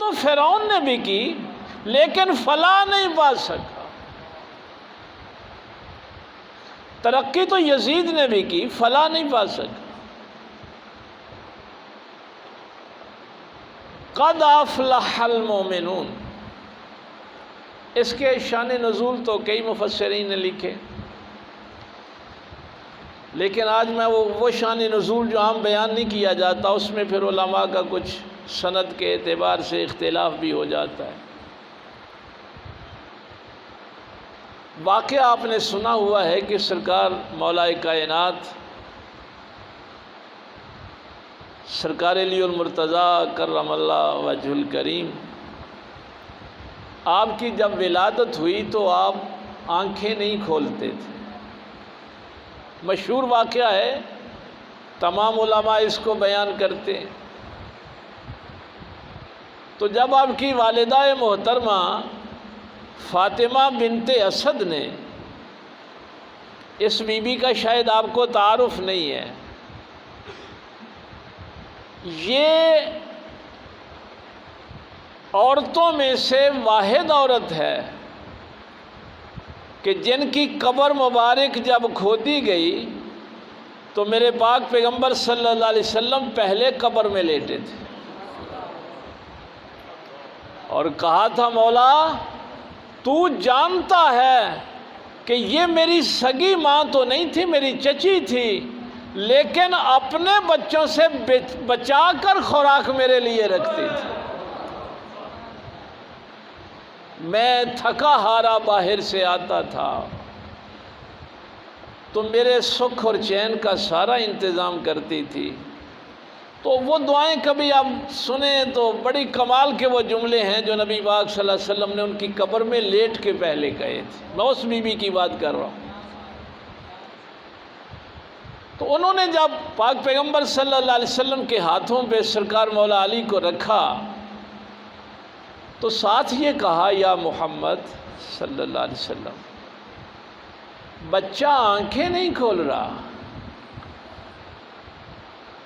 تو فرعون نے بھی کی لیکن فلاح نہیں پا سکا، ترقی تو یزید نے بھی کی، فلاح نہیں پا سکا۔ قد افلح المؤمنون، اس کے شان نزول تو کئی مفسرین نے لکھے، لیکن آج میں وہ شان نزول جو عام بیان نہیں کیا جاتا، اس میں پھر علماء کا کچھ سند کے اعتبار سے اختلاف بھی ہو جاتا ہے۔ واقعہ آپ نے سنا ہوا ہے کہ سرکار مولا کائنات سرکار علی المرتضیٰ کرم اللہ وجہ الکریم، آپ کی جب ولادت ہوئی تو آپ آنکھیں نہیں کھولتے تھے۔ مشہور واقعہ ہے، تمام علماء اس کو بیان کرتے ہیں۔ تو جب آپ کی والدہ محترمہ فاطمہ بنت اسد نے، اس بی بی کا شاید آپ کو تعارف نہیں ہے، یہ عورتوں میں سے واحد عورت ہے کہ جن کی قبر مبارک جب کھودی گئی تو میرے پاک پیغمبر صلی اللہ علیہ وسلم پہلے قبر میں لیٹے تھے اور کہا تھا، مولا تو جانتا ہے کہ یہ میری سگی ماں تو نہیں تھی، میری چچی تھی، لیکن اپنے بچوں سے بچا کر خوراک میرے لیے رکھتی تھی۔ میں تھکا ہارا باہر سے آتا تھا تو میرے سکھ اور چین کا سارا انتظام کرتی تھی۔ تو وہ دعائیں کبھی آپ سنیں تو بڑی کمال کے وہ جملے ہیں جو نبی پاک صلی اللہ علیہ وسلم نے ان کی قبر میں لیٹ کے پہلے کہے تھے۔ میں اس بی بی کی بات کر رہا ہوں۔ تو انہوں نے جب پاک پیغمبر صلی اللہ علیہ وسلم کے ہاتھوں پہ سرکار مولا علی کو رکھا تو ساتھ یہ کہا، یا محمد صلی اللہ علیہ وسلم، بچہ آنکھیں نہیں کھول رہا۔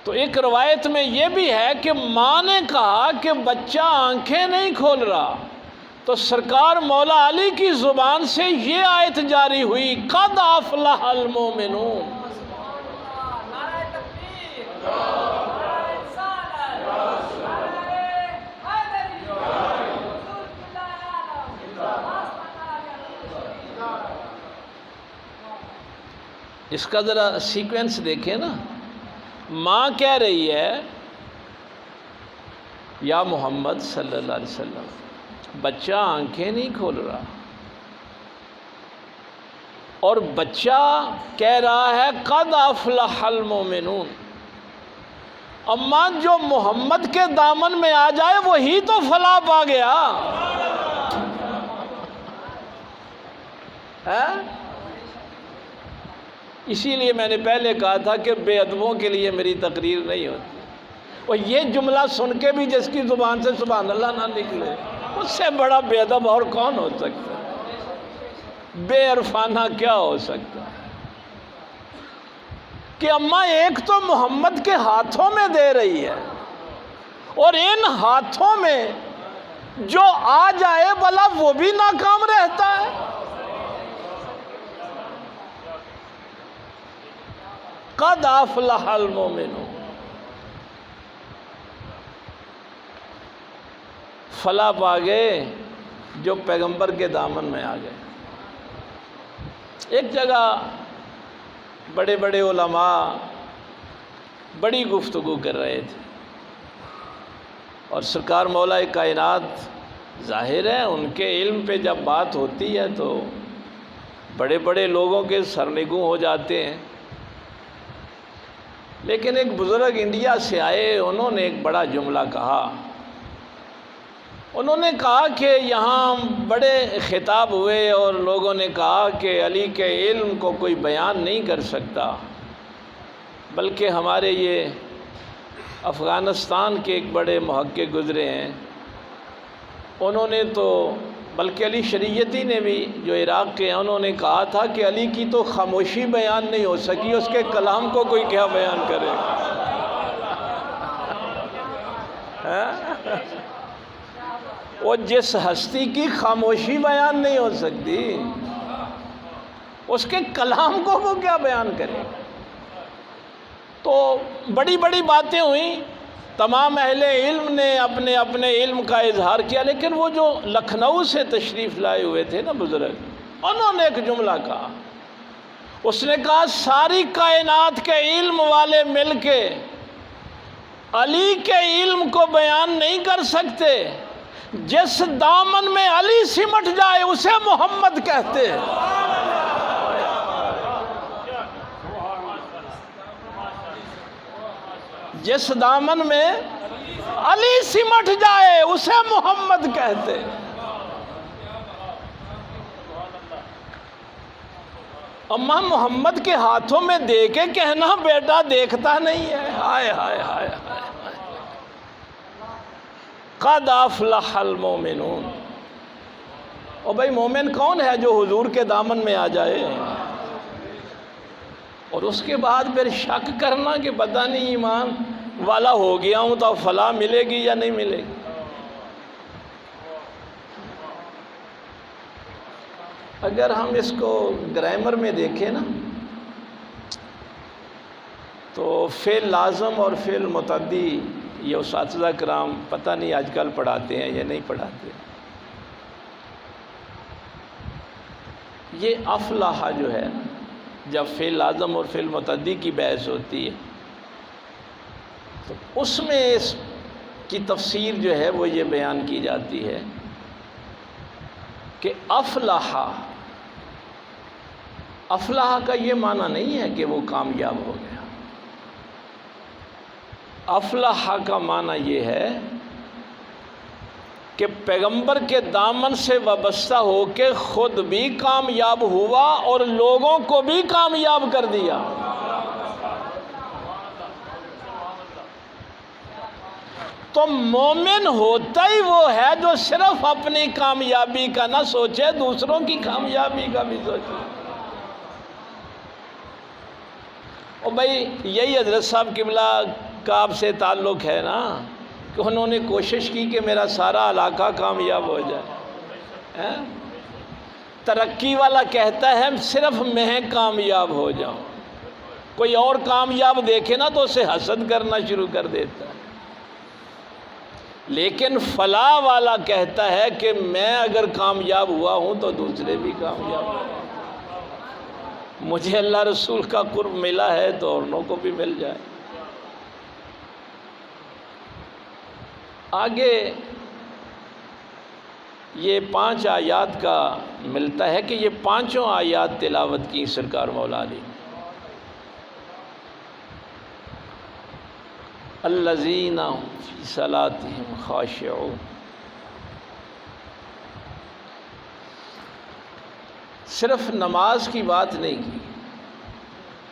تو ایک روایت میں یہ بھی ہے کہ ماں نے کہا کہ بچہ آنکھیں نہیں کھول رہا، تو سرکار مولا علی کی زبان سے یہ آیت جاری ہوئی، قد افلح المؤمنون۔ اس کا ذرا سیکوینس دیکھیں نا، ماں کہہ رہی ہے، یا محمد صلی اللہ علیہ وسلم، بچہ آنکھیں نہیں کھول رہا، اور بچہ کہہ رہا ہے قد افلح المؤمنون۔ اماں جو محمد کے دامن میں آ جائے وہی تو فلاح پا گیا ہے۔ اسی لیے میں نے پہلے کہا تھا کہ بے ادبوں کے لیے میری تقریر نہیں ہوتی، اور یہ جملہ سن کے بھی جس کی زبان سے سبحان اللہ نہ نکلے، اس سے بڑا بے ادب اور کون ہو سکتا ہے؟ بے عرفانہ کیا ہو سکتا ہے کہ اماں ایک تو محمد کے ہاتھوں میں دے رہی ہے، اور ان ہاتھوں میں جو آ جائے بھلا وہ بھی ناکام رہتا ہے۔ قد افلح المؤمنون، فلاح پا گئے جو پیغمبر کے دامن میں آ گئے۔ ایک جگہ بڑے بڑے علماء بڑی گفتگو کر رہے تھے، اور سرکار مولا کائنات، ظاہر ہے ان کے علم پہ جب بات ہوتی ہے تو بڑے بڑے لوگوں کے سرنگوں ہو جاتے ہیں، لیکن ایک بزرگ انڈیا سے آئے، انہوں نے ایک بڑا جملہ کہا۔ انہوں نے کہا کہ یہاں بڑے خطاب ہوئے اور لوگوں نے کہا کہ علی کے علم کو کوئی بیان نہیں کر سکتا، بلکہ ہمارے یہ افغانستان کے ایک بڑے محقق گزرے ہیں، انہوں نے تو، بلکہ علی شریعتی نے بھی جو عراق کے ہیں، انہوں نے کہا تھا کہ علی کی تو خاموشی بیان نہیں ہو سکی، اس کے کلام کو کوئی کیا بیان کرے۔ وہ جس ہستی کی خاموشی بیان نہیں ہو سکتی اس کے کلام کو وہ کیا بیان کرے؟ تو بڑی بڑی باتیں ہوئیں، تمام اہل علم نے اپنے اپنے علم کا اظہار کیا، لیکن وہ جو لکھنؤ سے تشریف لائے ہوئے تھے نا بزرگ، انہوں نے ایک جملہ کہا، اس نے کہا ساری کائنات کے علم والے مل کے علی کے علم کو بیان نہیں کر سکتے، جس دامن میں علی سمٹ جائے اسے محمد کہتے ہیں۔ جس دامن میں علی سمٹ جائے اسے محمد کہتے ہیں۔ اماں محمد کے ہاتھوں میں دے کے کہنا بیٹا دیکھتا نہیں ہے، ہائے ہائے ہائے ہائے، قد افلح المومنون۔ اور بھائی مومن کون ہے جو حضور کے دامن میں آ جائے؟ اور اس کے بعد پھر شک کرنا کہ پتہ نہیں ایمان والا ہو گیا ہوں تو فلاح ملے گی یا نہیں ملے گی۔ اگر ہم اس کو گرامر میں دیکھیں نا تو فعل لازم اور فعل متعدی یہ اساتذہ کرام پتہ نہیں آج کل پڑھاتے ہیں یا نہیں پڑھاتے۔ یہ افلاح جو ہے جب فعل لازم اور فعل متعدی کی بحث ہوتی ہے تو اس میں اس کی تفسیر جو ہے وہ یہ بیان کی جاتی ہے کہ افلاح کا یہ معنی نہیں ہے کہ وہ کامیاب ہو گیا۔ افلاح کا معنی یہ ہے کہ پیغمبر کے دامن سے وابستہ ہو کے خود بھی کامیاب ہوا اور لوگوں کو بھی کامیاب کر دیا۔ تو مومن ہوتا ہی وہ ہے جو صرف اپنی کامیابی کا نہ سوچے، دوسروں کی کامیابی کا بھی سوچے۔ اور بھائی یہی حضرت صاحب قبلہ کا آپ سے تعلق ہے نا کہ انہوں نے کوشش کی کہ میرا سارا علاقہ کامیاب ہو جائے۔ ترقی والا کہتا ہے صرف میں کامیاب ہو جاؤں، کوئی اور کامیاب دیکھے نا تو اسے حسد کرنا شروع کر دیتا ہے۔ لیکن فلاح والا کہتا ہے کہ میں اگر کامیاب ہوا ہوں تو دوسرے بھی کامیاب ہوں، مجھے اللہ رسول کا قرب ملا ہے تو اوروں کو بھی مل جائے۔ آگے یہ 5 آیات کا ملتا ہے کہ یہ 5 آیات تلاوت کی سرکار مولا علی۔ الذین فی صلاتہم خاشعون، صرف نماز کی بات نہیں کی،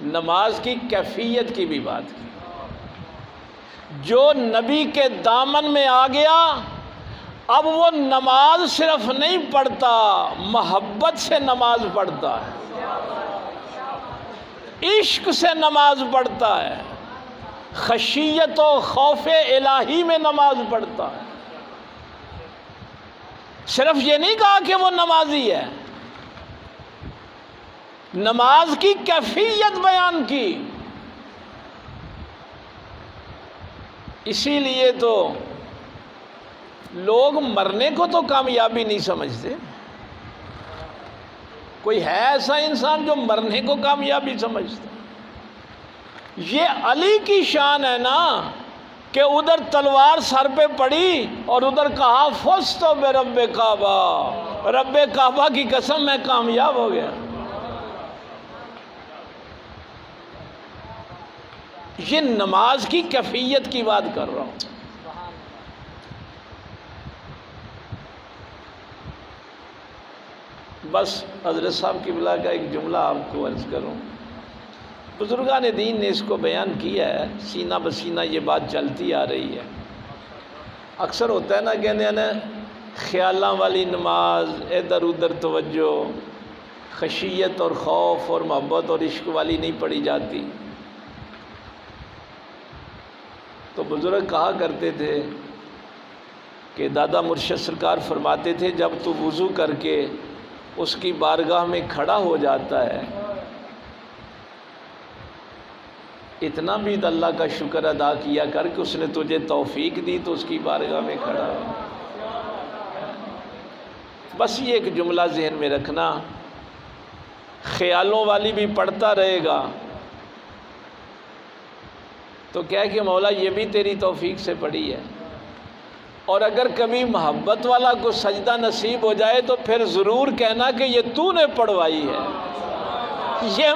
نماز کی کیفیت کی بھی بات کی۔ جو نبی کے دامن میں آ گیا اب وہ نماز صرف نہیں پڑھتا، محبت سے نماز پڑھتا ہے، عشق سے نماز پڑھتا ہے، خشیت و خوف الہی میں نماز پڑھتا ہے۔ صرف یہ نہیں کہا کہ وہ نمازی ہے، نماز کی کیفیت بیان کی۔ اسی لیے تو لوگ مرنے کو تو کامیابی نہیں سمجھتے۔ کوئی ہے ایسا انسان جو مرنے کو کامیابی سمجھتا؟ یہ علی کی شان ہے نا کہ ادھر تلوار سر پہ پڑی اور ادھر کہا فزت برب کعبہ، رب کعبہ کی قسم میں کامیاب ہو گیا۔ یہ نماز کی کیفیت کی بات کر رہا ہوں۔ بس حضرت صاحب قبلہ کا ایک جملہ آپ کو عرض کروں، بزرگان دین نے اس کو بیان کیا ہے، سینہ بسینہ یہ بات چلتی آ رہی ہے۔ اکثر ہوتا ہے نا کہنے ہیں نا خیالاں والی نماز، ادھر ادھر توجہ، خشیت اور خوف اور محبت اور عشق والی نہیں پڑھی جاتی۔ تو بزرگ کہا کرتے تھے کہ دادا مرشد سرکار فرماتے تھے جب تو وضو کر کے اس کی بارگاہ میں کھڑا ہو جاتا ہے، اتنا بھی اللہ کا شکر ادا کیا کر کہ اس نے تجھے توفیق دی تو اس کی بارگاہ میں کھڑا ہو۔ بس یہ ایک جملہ ذہن میں رکھنا، خیالوں والی بھی پڑھتا رہے گا تو کہہ کہ مولا یہ بھی تیری توفیق سے پڑھی ہے، اور اگر کبھی محبت والا کو سجدہ نصیب ہو جائے تو پھر ضرور کہنا کہ یہ تو نے پڑھوائی ہے، یہ